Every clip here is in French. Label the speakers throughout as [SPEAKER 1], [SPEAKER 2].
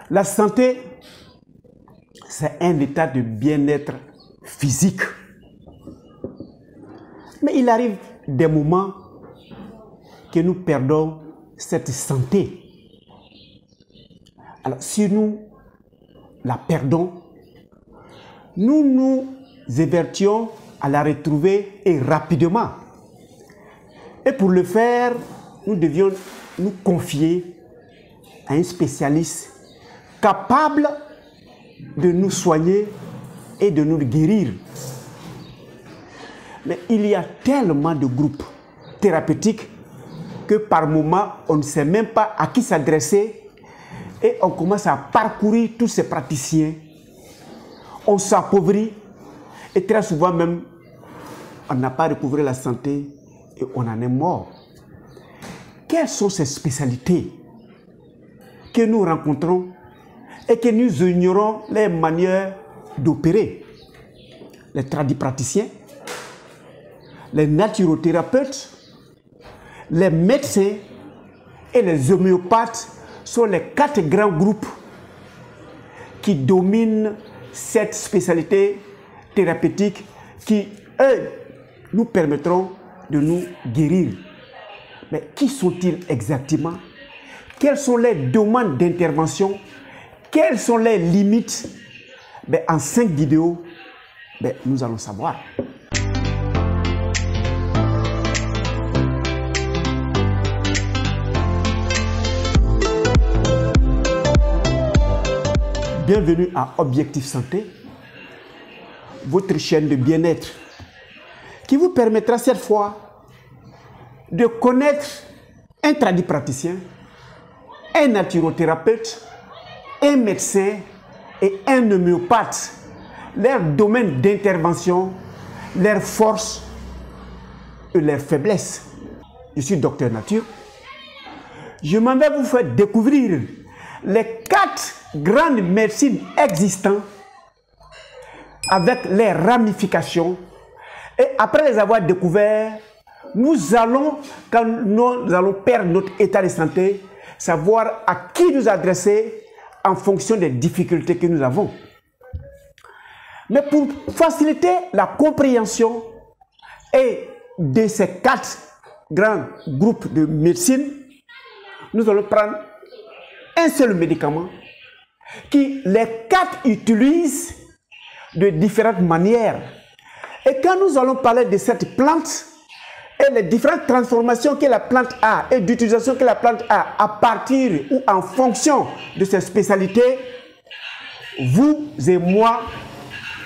[SPEAKER 1] La santé, c'est un état de bien-être physique. Mais il arrive des moments que nous perdons cette santé. Alors, si nous la perdons, nous nous évertuons à la retrouver et rapidement. Et pour le faire, nous devions nous confier à un spécialiste capable de nous soigner et de nous guérir. Mais il y a tellement de groupes thérapeutiques que par moment, on ne sait même pas à qui s'adresser et on commence à parcourir tous ces praticiens. On s'appauvrit et très souvent même, on n'a pas recouvré la santé et on en est mort. Quelles sont ces spécialités que nous rencontrons et que nous ignorons les manières d'opérer? Les tradipraticiens, les naturothérapeutes, les médecins et les homéopathes sont les 4 grands groupes qui dominent cette spécialité thérapeutique qui, eux, nous permettront de nous guérir. Mais qui sont-ils exactement? Quelles sont les domaines d'intervention? Quelles sont les limites? En 5 vidéos, nous allons savoir. Bienvenue à Objectif Santé, votre chaîne de bien-être qui vous permettra cette fois de connaître un tradipraticien, un naturothérapeute, un médecin et un homéopathe, leur domaine d'intervention, leurs forces et leurs faiblesses. Je suis Docteur Nature. Je m'en vais vous faire découvrir les 4 grandes médecines existantes avec les ramifications. Et après les avoir découvertes, nous allons, quand nous allons perdre notre état de santé, savoir à qui nous adresser en fonction des difficultés que nous avons. Mais pour faciliter la compréhension de ces 4 grands groupes de médecine, nous allons prendre un seul médicament qui les 4 utilisent de différentes manières. Et quand nous allons parler de cette plante et les différentes transformations que la plante a et d'utilisation que la plante a à partir ou en fonction de ses spécialités, vous et moi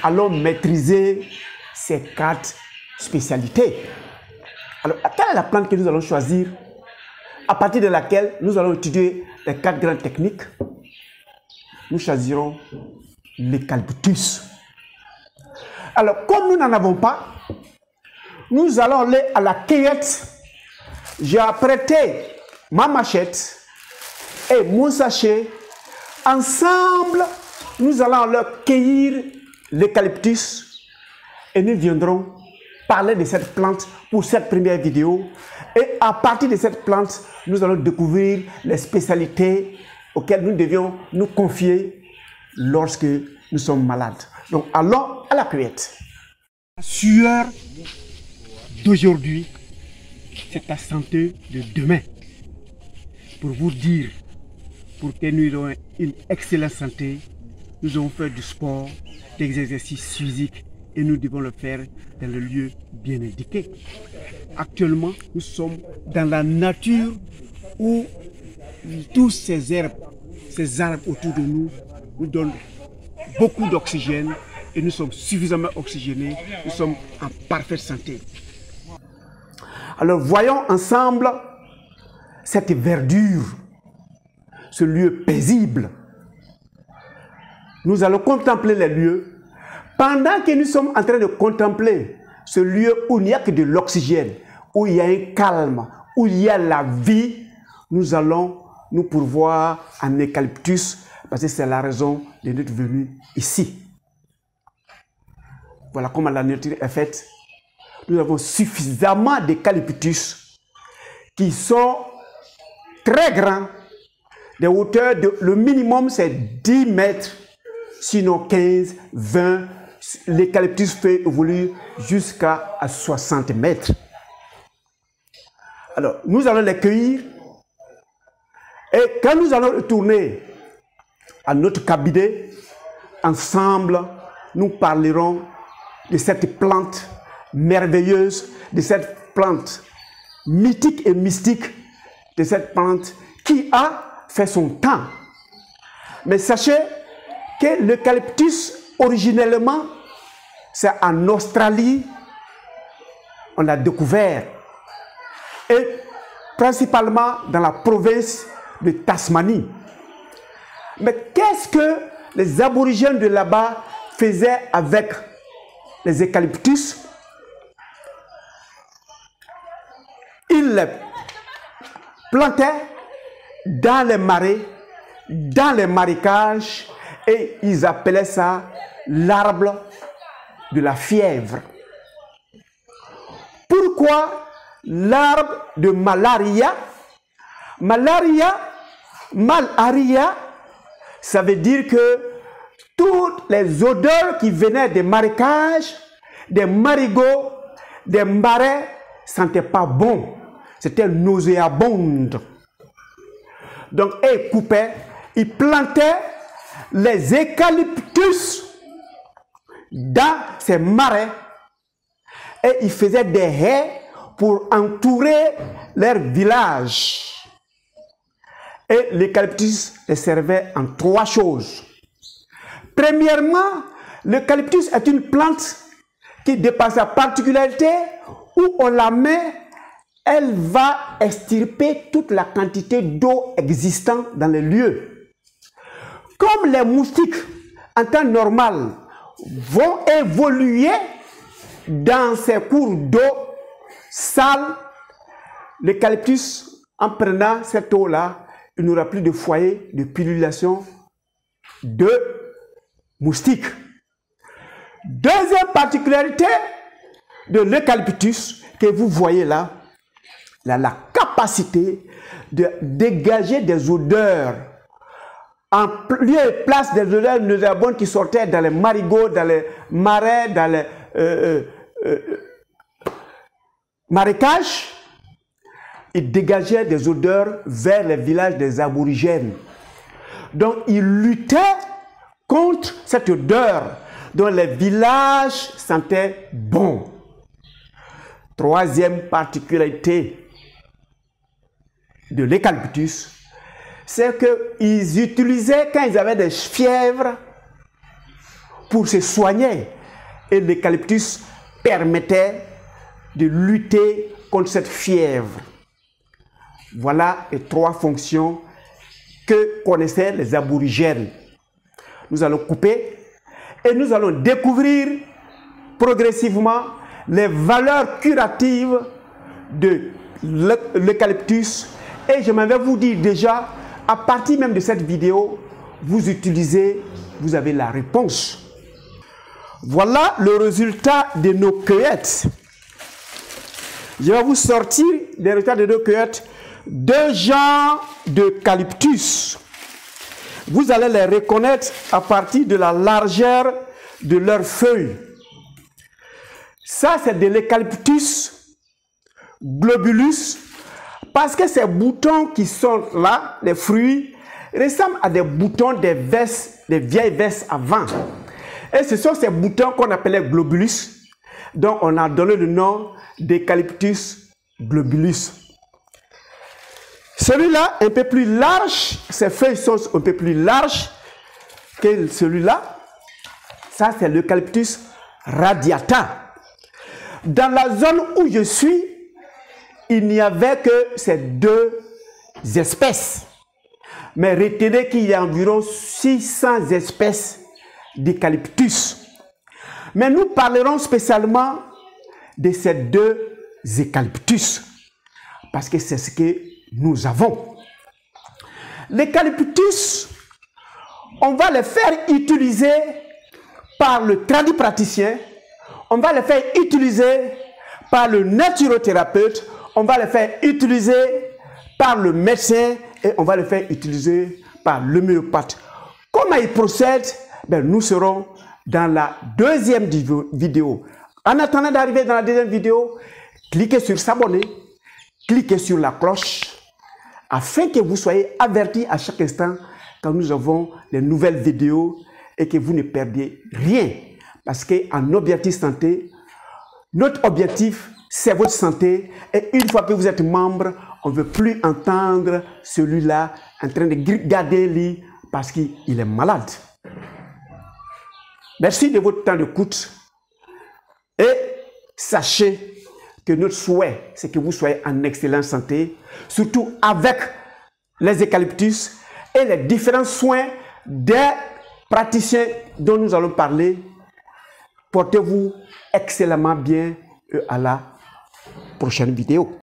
[SPEAKER 1] allons maîtriser ces 4 spécialités. Alors, quelle est la plante que nous allons choisir à partir de laquelle nous allons étudier les 4 grandes techniques? Nous choisirons l'eucalyptus. Alors, comme nous n'en avons pas, nous allons aller à la cueillette. J'ai apprêté ma machette et mon sachet. Ensemble, nous allons aller cueillir l'eucalyptus et nous viendrons parler de cette plante pour cette première vidéo. Et à partir de cette plante, nous allons découvrir les spécialités auxquelles nous devions nous confier lorsque nous sommes malades. Donc, allons à la cueillette. La sueur d'aujourd'hui, c'est ta santé de demain. Pour vous dire, pour que nous ayons une excellente santé, nous devons faire du sport, des exercices physiques et nous devons le faire dans le lieu bien indiqué. Actuellement, nous sommes dans la nature où tous ces arbres autour de nous nous donnent beaucoup d'oxygène et nous sommes suffisamment oxygénés, nous sommes en parfaite santé. Alors voyons ensemble cette verdure, ce lieu paisible. Nous allons contempler les lieux. Pendant que nous sommes en train de contempler ce lieu où il n'y a que de l'oxygène, où il y a un calme, où il y a la vie, nous allons nous pourvoir en eucalyptus parce que c'est la raison de notre venue ici. Voilà comment la nature est faite. Nous avons suffisamment d'eucalyptus qui sont très grands, des hauteurs, le minimum c'est 10 mètres, sinon 15, 20. L'eucalyptus fait évoluer jusqu'à 60 mètres. Alors, nous allons les cueillir. Et quand nous allons retourner à notre cabinet, ensemble, nous parlerons de cette plante merveilleuse, de cette plante mythique et mystique, de cette plante qui a fait son temps. Mais sachez que l'eucalyptus, originellement, c'est en Australie, on l'a découvert. Et principalement dans la province de Tasmanie. Mais qu'est-ce que les aborigènes de là-bas faisaient avec les eucalyptus? Ils les plantaient dans les marais, dans les marécages, et ils appelaient ça l'arbre de la fièvre. Pourquoi l'arbre de malaria? Malaria, ça veut dire que toutes les odeurs qui venaient des marécages, des marigots, des marais, sentaient pas bon. C'était nauséabond. Donc, ils coupaient, ils plantaient les eucalyptus dans ces marais et ils faisaient des haies pour entourer leur village. Et l'eucalyptus les servait en 3 choses. Premièrement, l'eucalyptus est une plante qui, de par sa particularité, où on la met, elle va extirper toute la quantité d'eau existante dans les lieux. Comme les moustiques, en temps normal, vont évoluer dans ces cours d'eau sales, l'eucalyptus, en prenant cette eau-là, il n'y aura plus de foyer de pullulation de moustiques. Deuxième particularité de l'eucalyptus que vous voyez là, il a la capacité de dégager des odeurs en lieu et place des odeurs nauséabondes qui sortaient dans les marigots, dans les marais, dans les marécages. Il dégageait des odeurs vers les villages des aborigènes. Donc, il luttait contre cette odeur dont les villages sentaient bon. Troisième particularité de l'eucalyptus, c'est qu'ils utilisaient, quand ils avaient des fièvres, pour se soigner. Et l'eucalyptus permettait de lutter contre cette fièvre. Voilà les 3 fonctions que connaissaient les aborigènes. Nous allons couper et nous allons découvrir progressivement les valeurs curatives de l'eucalyptus. Et je m'en vais vous dire déjà, à partir même de cette vidéo, vous utilisez, vous avez la réponse. Voilà le résultat de nos cueillettes. Je vais vous sortir des résultats de nos cueillettes. 2 genres d'eucalyptus. Vous allez les reconnaître à partir de la largeur de leurs feuilles. Ça, c'est de l'eucalyptus globulus, parce que ces boutons qui sont là, les fruits, ressemblent à des boutons des vestes, des vieilles vestes avant. Et ce sont ces boutons qu'on appelait globulus, dont on a donné le nom d'eucalyptus globulus. Celui-là, un peu plus large, ses feuilles sont un peu plus larges que celui-là. Ça, c'est l'eucalyptus radiata. Dans la zone où je suis, il n'y avait que ces 2 espèces. Mais retenez qu'il y a environ 600 espèces d'eucalyptus. Mais nous parlerons spécialement de ces 2 eucalyptus, parce que c'est ce que nous avons. L'eucalyptus, on va le faire utiliser par le tradipraticien, on va le faire utiliser par le naturothérapeute, on va le faire utiliser par le médecin et on va le faire utiliser par l'homéopathe. Comment il procède? Ben, nous serons dans la deuxième vidéo. En attendant d'arriver dans la deuxième vidéo, cliquez sur s'abonner, cliquez sur la cloche afin que vous soyez avertis à chaque instant quand nous avons les nouvelles vidéos et que vous ne perdiez rien. Parce qu'en objectif santé, notre objectif, c'est votre santé. Et une fois que vous êtes membre, on ne veut plus entendre celui-là en train de garder lui parce qu'il est malade. Merci de votre temps d'écoute. Et sachez que notre souhait, c'est que vous soyez en excellente santé, surtout avec les eucalyptus et les différents soins des praticiens dont nous allons parler. Portez-vous excellemment bien à la prochaine vidéo.